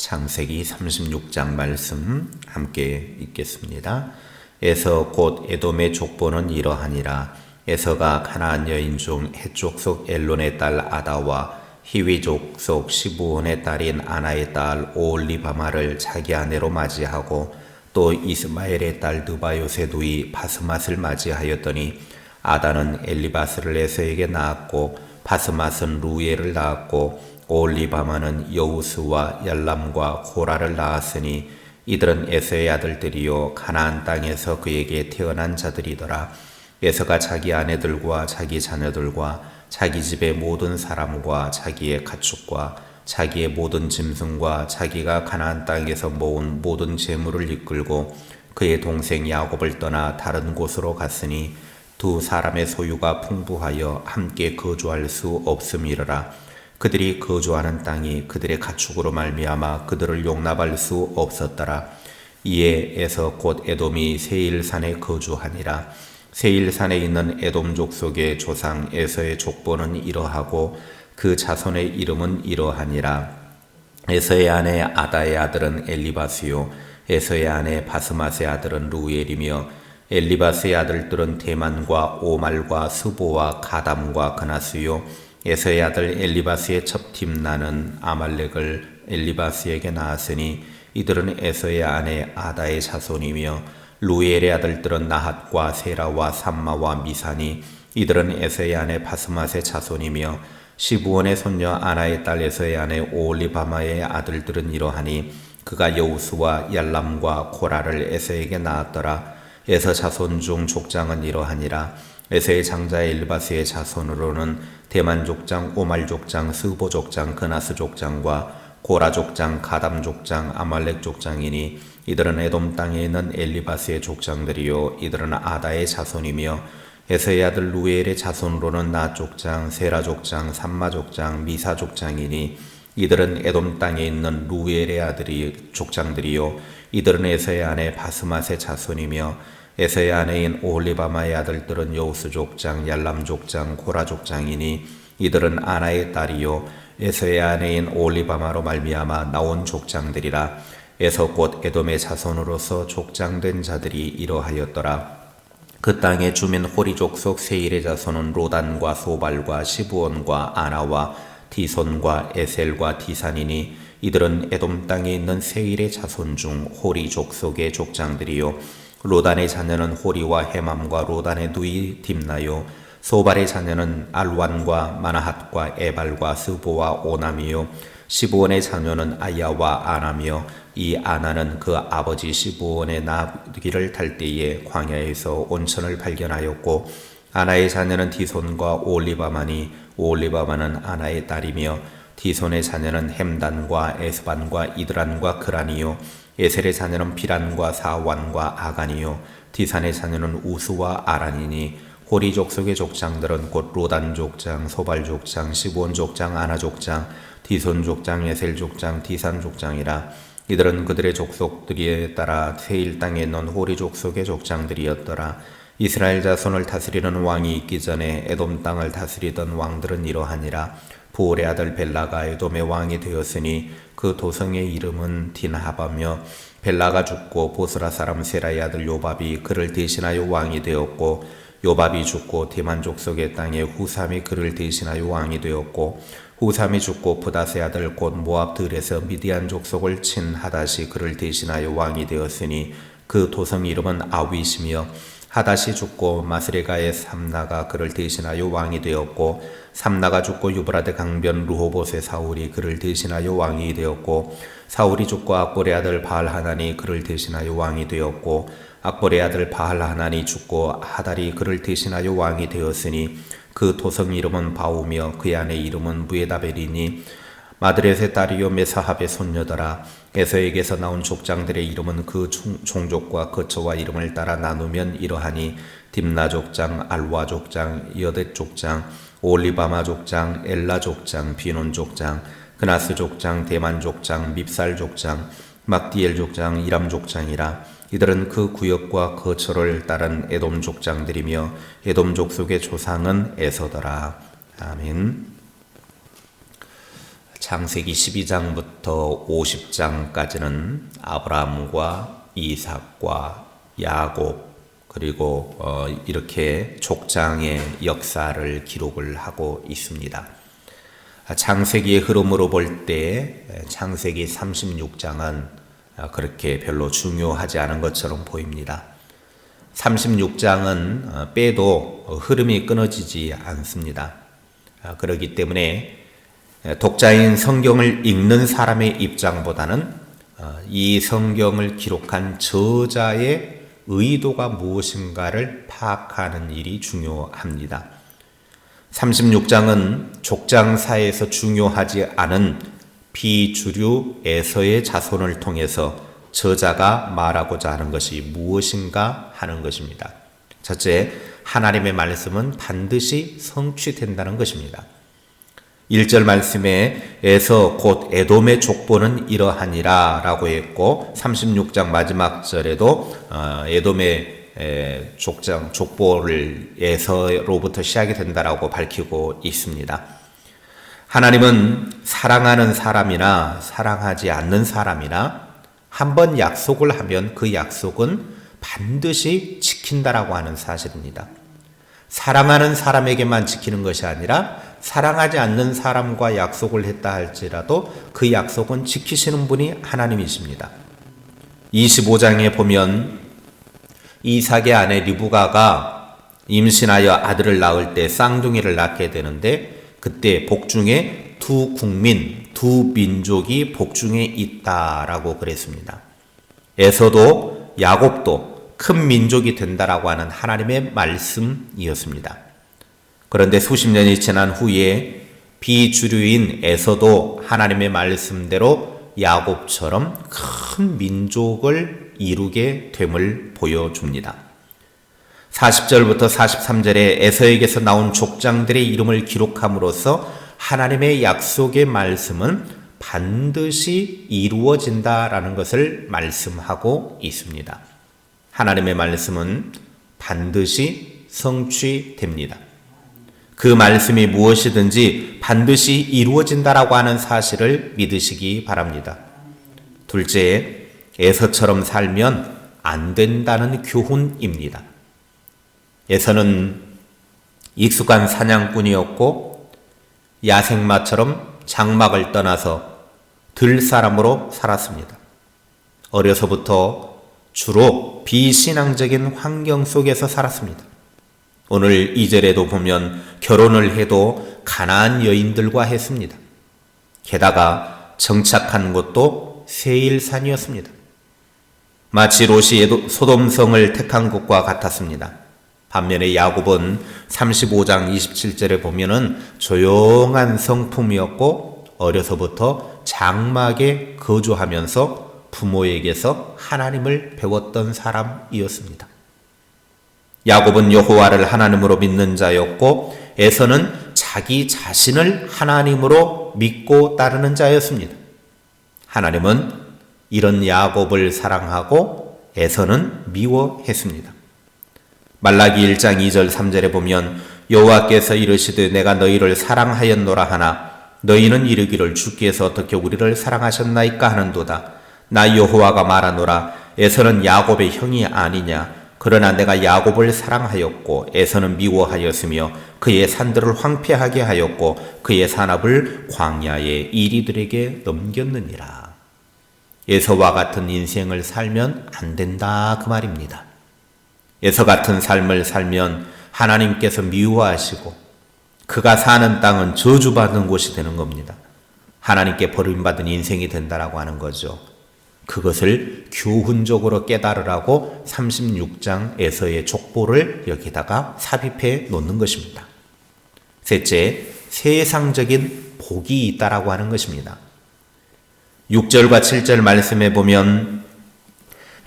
창세기 36장 말씀 함께 읽겠습니다. 에서 곧 에돔의 족보는 이러하니라. 에서가 가나안 여인 중 헷족 속 엘론의 딸 아다와 히위족 속 시브온의 딸인 아나의 딸 오홀리바마를 자기 아내로 맞이하고 또 이스마엘의 딸 느바요의 누이 바스맛을 맞이하였더니 아다는 엘리바스를 에서에게 낳았고 바스맛은 루엘을 낳았고 오홀리바마는 여우스와 얄람과 고라를 낳았으니 이들은 에서의 아들들이요 가나안 땅에서 그에게 태어난 자들이더라. 에서가 자기 아내들과 자기 자녀들과 자기 집의 모든 사람과 자기의 가축과 자기의 모든 짐승과 자기가 가나안 땅에서 모은 모든 재물을 이끌고 그의 동생 야곱을 떠나 다른 곳으로 갔으니 두 사람의 소유가 풍부하여 함께 거주할 수 없음이러라. 그들이 거주하는 땅이 그들의 가축으로 말미암아 그들을 용납할 수 없었더라. 이에 에서 곧 에돔이 세일산에 거주하니라. 세일산에 있는 에돔 족속의 조상 에서의 족보는 이러하고 그 자손의 이름은 이러하니라. 에서의 아내 아다의 아들은 엘리바스요 에서의 아내 바스맛의 아들은 루엘이며 엘리바스의 아들들은 대만과 오말과 스보와 가담과 그나스요 에서의 아들 엘리바스의 첩팀나는 아말렉을 엘리바스에게 낳았으니 이들은 에서의 아내 아다의 자손이며 루엘의 아들들은 나핫과 세라와 삼마와 미사니 이들은 에서의 아내 바스맛의 자손이며 시브온의 손녀 아나의 딸 에서의 아내 오홀리바마의 아들들은 이러하니 그가 여우스와 얄람과 고라를 에서에게 낳았더라. 에서 자손 중 족장은 이러하니라. 에서의 장자 엘리바스의 자손으로는 대만 족장, 오말 족장, 스보 족장, 그나스 족장과 고라 족장, 가담 족장, 아말렉 족장이니 이들은 에돔 땅에 있는 엘리바스의 족장들이요 이들은 아다의 자손이며 에서의 아들 루엘의 자손으로는 나 족장, 세라 족장, 삼마 족장, 미사 족장이니 이들은 에돔 땅에 있는 루엘의 아들이 족장들이요 이들은 에서의 아내 바스맛의 자손이며 에서의 아내인 오홀리바마의 아들들은 여우스 족장, 얄람 족장, 고라 족장이니 이들은 아나의 딸이요 에서의 아내인 오홀리바마로 말미암아 나온 족장들이라. 에서 곧 에돔의 자손으로서 족장된 자들이 이러하였더라. 그 땅의 주민 호리족 속 세일의 자손은 로단과 소발과 시브온과 아나와 디손과 에셀과 디산이니 이들은 에돔 땅에 있는 세일의 자손 중 호리족 속의 족장들이요 로단의 자녀는 호리와 헤맘과 로단의 누이 딥나요 소발의 자녀는 알완과 마나핫과 에발과 스보와 오남이요 시브온의 자녀는 아야와 아나며 이 아나는 그 아버지 시브온의 나귀를 탈 때에 광야에서 온천을 발견하였고 아나의 자녀는 디손과 오홀리바마니 오홀리바마는 아나의 딸이며 디손의 자녀는 햄단과 에스반과 이드란과 그란이요 에셀의 자녀는 비란과 사완과 아간이요 디산의 자녀는 우스와 아란이니 호리 족속의 족장들은 곧 로단 족장, 소발 족장, 시브온 족장, 아나 족장, 디손 족장, 에셀 족장, 디산 족장이라. 이들은 그들의 족속들에 따라 세일 땅에 있는 호리 족속의 족장들이었더라. 이스라엘 자손을 다스리는 왕이 있기 전에 에돔 땅을 다스리던 왕들은 이러하니라. 부올의 아들 벨라가 에돔의 왕이 되었으니 그 도성의 이름은 딘하바며 벨라가 죽고 보스라 사람 세라의 아들 요밥이 그를 대신하여 왕이 되었고 요밥이 죽고 대만 족속의 땅에 후삼이 그를 대신하여 왕이 되었고 후삼이 죽고 부닷의 아들 곧 모압 들에서 미디안 족속을 친 하닷이 그를 대신하여 왕이 되었으니 그 도성 이름은 아윗이며 하닷이 죽고 마스레가의 삼나가 그를 대신하여 왕이 되었고 삼나가 죽고 유브라데 강변 르호봇의 사울이 그를 대신하여 왕이 되었고 사울이 죽고 악볼의 아들 바알하난이 그를 대신하여 왕이 되었고 악볼의 아들 바알하난이 죽고 하달이 그를 대신하여 왕이 되었으니 그 도성 이름은 바우며 그의 아내 이름은 무에다벨이니 마드렛의 딸이요 메사합의 손녀더라. 에서에게서 나온 족장들의 이름은 그 종족과 거처와 이름을 따라 나누면 이러하니 딥나 족장, 알와 족장, 여댓 족장, 오홀리바마 족장, 엘라 족장, 비논 족장, 그나스 족장, 대만 족장, 밉살 족장, 막디엘 족장, 이람 족장이라. 이들은 그 구역과 거처를 따른 에돔 족장들이며 에돔 족속의 조상은 에서더라. 아멘. 창세기 12장부터 50장까지는 아브라함과 이삭과 야곱 그리고 이렇게 족장의 역사를 기록을 하고 있습니다. 창세기의 흐름으로 볼 때 창세기 36장은 그렇게 별로 중요하지 않은 것처럼 보입니다. 36장은 빼도 흐름이 끊어지지 않습니다. 그렇기 때문에 독자인 성경을 읽는 사람의 입장보다는 이 성경을 기록한 저자의 의도가 무엇인가를 파악하는 일이 중요합니다. 36장은 족장사에서 중요하지 않은 비주류 에서의 자손을 통해서 저자가 말하고자 하는 것이 무엇인가 하는 것입니다. 첫째, 하나님의 말씀은 반드시 성취된다는 것입니다. 1절 말씀에 에서 곧 에돔의 족보는 이러하니라 라고 했고 36장 마지막 절에도 에돔의 족보를 에서로부터 시작이 된다라고 밝히고 있습니다. 하나님은 사랑하는 사람이나 사랑하지 않는 사람이나 한번 약속을 하면 그 약속은 반드시 지킨다라고 하는 사실입니다. 사랑하는 사람에게만 지키는 것이 아니라 사랑하지 않는 사람과 약속을 했다 할지라도 그 약속은 지키시는 분이 하나님이십니다. 25장에 보면 이삭의 아내 리브가가 임신하여 아들을 낳을 때 쌍둥이를 낳게 되는데 그때 복중에 두 국민, 두 민족이 복중에 있다라고 그랬습니다. 에서도 야곱도 큰 민족이 된다라고 하는 하나님의 말씀이었습니다. 그런데 수십 년이 지난 후에 비주류인 에서도 하나님의 말씀대로 야곱처럼 큰 민족을 이루게 됨을 보여줍니다. 40절부터 43절에 에서에게서 나온 족장들의 이름을 기록함으로써 하나님의 약속의 말씀은 반드시 이루어진다라는 것을 말씀하고 있습니다. 하나님의 말씀은 반드시 성취됩니다. 그 말씀이 무엇이든지 반드시 이루어진다라고 하는 사실을 믿으시기 바랍니다. 둘째, 에서처럼 살면 안 된다는 교훈입니다. 에서는 익숙한 사냥꾼이었고 야생마처럼 장막을 떠나서 들사람으로 살았습니다. 어려서부터 주로 비신앙적인 환경 속에서 살았습니다. 오늘 2절에도 보면 결혼을 해도 가나안 여인들과 했습니다. 게다가 정착한 곳도 세일산이었습니다. 마치 롯이 소돔성을 택한 것과 같았습니다. 반면에 야곱은 35장 27절에 보면은 조용한 성품이었고 어려서부터 장막에 거주하면서 부모에게서 하나님을 배웠던 사람이었습니다. 야곱은 여호와를 하나님으로 믿는 자였고 에서는 자기 자신을 하나님으로 믿고 따르는 자였습니다. 하나님은 이런 야곱을 사랑하고 에서는 미워했습니다. 말라기 1장 2절 3절에 보면 여호와께서 이르시되 내가 너희를 사랑하였노라 하나 너희는 이르기를 주께서 어떻게 우리를 사랑하셨나이까 하는도다. 나 여호와가 말하노라 에서는 야곱의 형이 아니냐. 그러나 내가 야곱을 사랑하였고 에서는 미워하였으며 그의 산들을 황폐하게 하였고 그의 산업을 광야의 이리들에게 넘겼느니라. 에서와 같은 인생을 살면 안 된다 그 말입니다. 에서 같은 삶을 살면 하나님께서 미워하시고 그가 사는 땅은 저주받은 곳이 되는 겁니다. 하나님께 버림받은 인생이 된다라고 하는 거죠. 그것을 교훈적으로 깨달으라고 36장에서의 족보를 여기다가 삽입해 놓는 것입니다. 셋째, 세상적인 복이 있다라고 하는 것입니다. 6절과 7절 말씀에 보면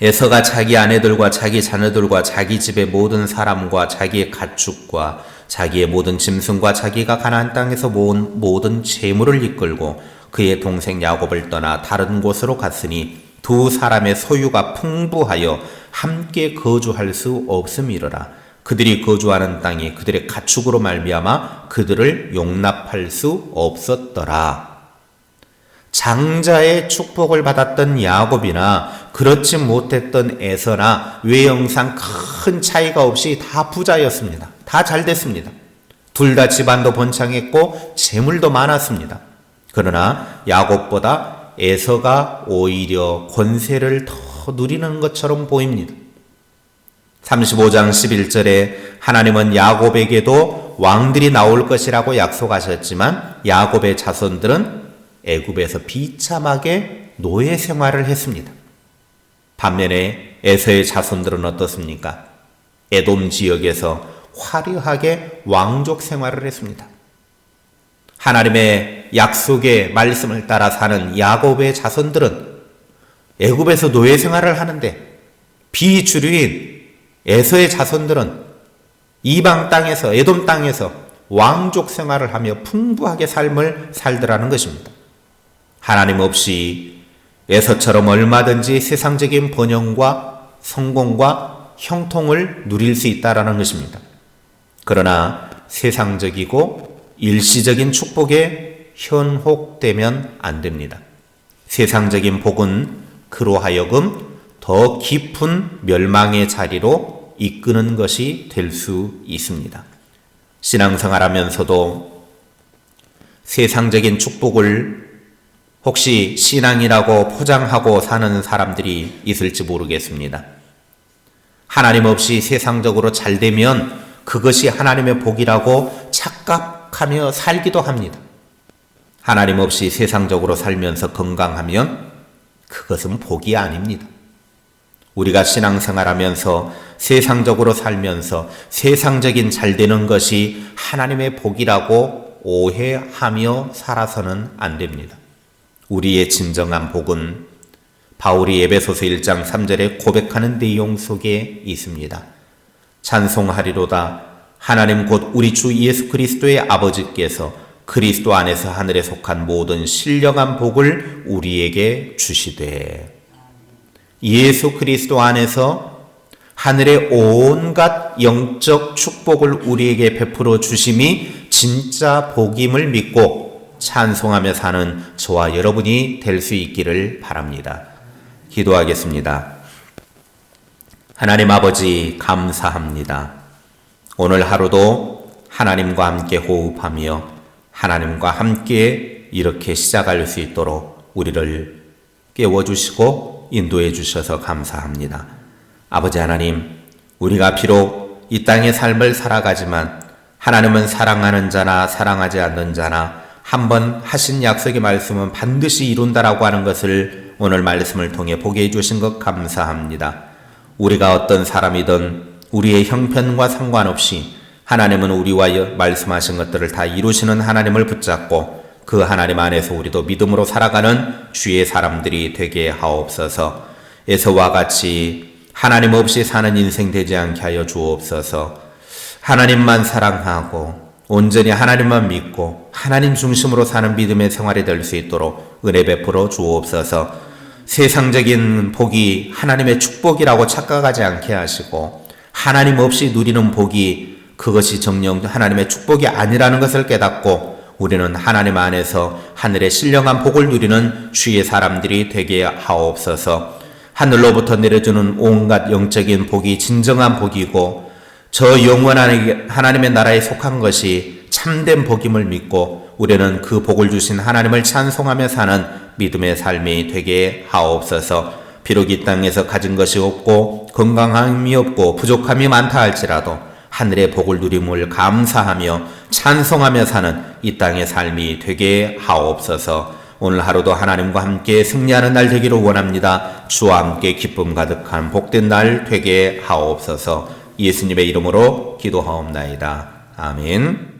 에서가 자기 아내들과 자기 자녀들과 자기 집의 모든 사람과 자기의 가축과 자기의 모든 짐승과 자기가 가나안 땅에서 모은 모든 재물을 이끌고 그의 동생 야곱을 떠나 다른 곳으로 갔으니 두 사람의 소유가 풍부하여 함께 거주할 수 없음이로라. 그들이 거주하는 땅이 그들의 가축으로 말미암아 그들을 용납할 수 없었더라. 장자의 축복을 받았던 야곱이나 그렇지 못했던 에서나 외형상 큰 차이가 없이 다 부자였습니다. 다 잘 됐습니다. 둘 다 집안도 번창했고 재물도 많았습니다. 그러나 야곱보다 에서가 오히려 권세를 더 누리는 것처럼 보입니다. 35장 11절에 하나님은 야곱에게도 왕들이 나올 것이라고 약속하셨지만 야곱의 자손들은 애굽에서 비참하게 노예 생활을 했습니다. 반면에 에서의 자손들은 어떻습니까? 에돔 지역에서 화려하게 왕족 생활을 했습니다. 하나님의 약속의 말씀을 따라 사는 야곱의 자손들은 애굽에서 노예 생활을 하는데 비주류인 에서의 자손들은 이방 땅에서 에돔 땅에서 왕족 생활을 하며 풍부하게 삶을 살더라는 것입니다. 하나님 없이 에서처럼 얼마든지 세상적인 번영과 성공과 형통을 누릴 수 있다라는 것입니다. 그러나 세상적이고 일시적인 축복에 현혹되면 안 됩니다. 세상적인 복은 그로 하여금 더 깊은 멸망의 자리로 이끄는 것이 될 수 있습니다. 신앙생활하면서도 세상적인 축복을 혹시 신앙이라고 포장하고 사는 사람들이 있을지 모르겠습니다. 하나님 없이 세상적으로 잘 되면 그것이 하나님의 복이라고 착각하며 살기도 합니다. 하나님 없이 세상적으로 살면서 건강하면 그것은 복이 아닙니다. 우리가 신앙생활하면서 세상적으로 살면서 세상적인 잘 되는 것이 하나님의 복이라고 오해하며 살아서는 안 됩니다. 우리의 진정한 복은 바울이 에베소서 1장 3절에 고백하는 내용 속에 있습니다. 찬송하리로다 하나님 곧 우리 주 예수 그리스도의 아버지께서 그리스도 안에서 하늘에 속한 모든 신령한 복을 우리에게 주시되. 예수 그리스도 안에서 하늘의 온갖 영적 축복을 우리에게 베풀어 주심이 진짜 복임을 믿고 찬송하며 사는 저와 여러분이 될 수 있기를 바랍니다. 기도하겠습니다. 하나님 아버지 감사합니다. 오늘 하루도 하나님과 함께 호흡하며 하나님과 함께 이렇게 시작할 수 있도록 우리를 깨워주시고 인도해 주셔서 감사합니다. 아버지 하나님, 우리가 비록 이 땅의 삶을 살아가지만 하나님은 사랑하는 자나 사랑하지 않는 자나 한번 하신 약속의 말씀은 반드시 이룬다라고 하는 것을 오늘 말씀을 통해 보게 해주신 것 감사합니다. 우리가 어떤 사람이든 우리의 형편과 상관없이 하나님은 우리와 말씀하신 것들을 다 이루시는 하나님을 붙잡고 그 하나님 안에서 우리도 믿음으로 살아가는 주의 사람들이 되게 하옵소서. 에서와 같이 하나님 없이 사는 인생 되지 않게 하여 주옵소서. 하나님만 사랑하고 온전히 하나님만 믿고 하나님 중심으로 사는 믿음의 생활이 될 수 있도록 은혜 베풀어 주옵소서. 세상적인 복이 하나님의 축복이라고 착각하지 않게 하시고 하나님 없이 누리는 복이 그것이 정녕 하나님의 축복이 아니라는 것을 깨닫고 우리는 하나님 안에서 하늘의 신령한 복을 누리는 주의 사람들이 되게 하옵소서. 하늘로부터 내려주는 온갖 영적인 복이 진정한 복이고 저 영원한 하나님의 나라에 속한 것이 참된 복임을 믿고 우리는 그 복을 주신 하나님을 찬송하며 사는 믿음의 삶이 되게 하옵소서. 비록 이 땅에서 가진 것이 없고 건강함이 없고 부족함이 많다 할지라도 하늘의 복을 누림을 감사하며 찬송하며 사는 이 땅의 삶이 되게 하옵소서. 오늘 하루도 하나님과 함께 승리하는 날 되기를 원합니다. 주와 함께 기쁨 가득한 복된 날 되게 하옵소서. 예수님의 이름으로 기도하옵나이다. 아멘.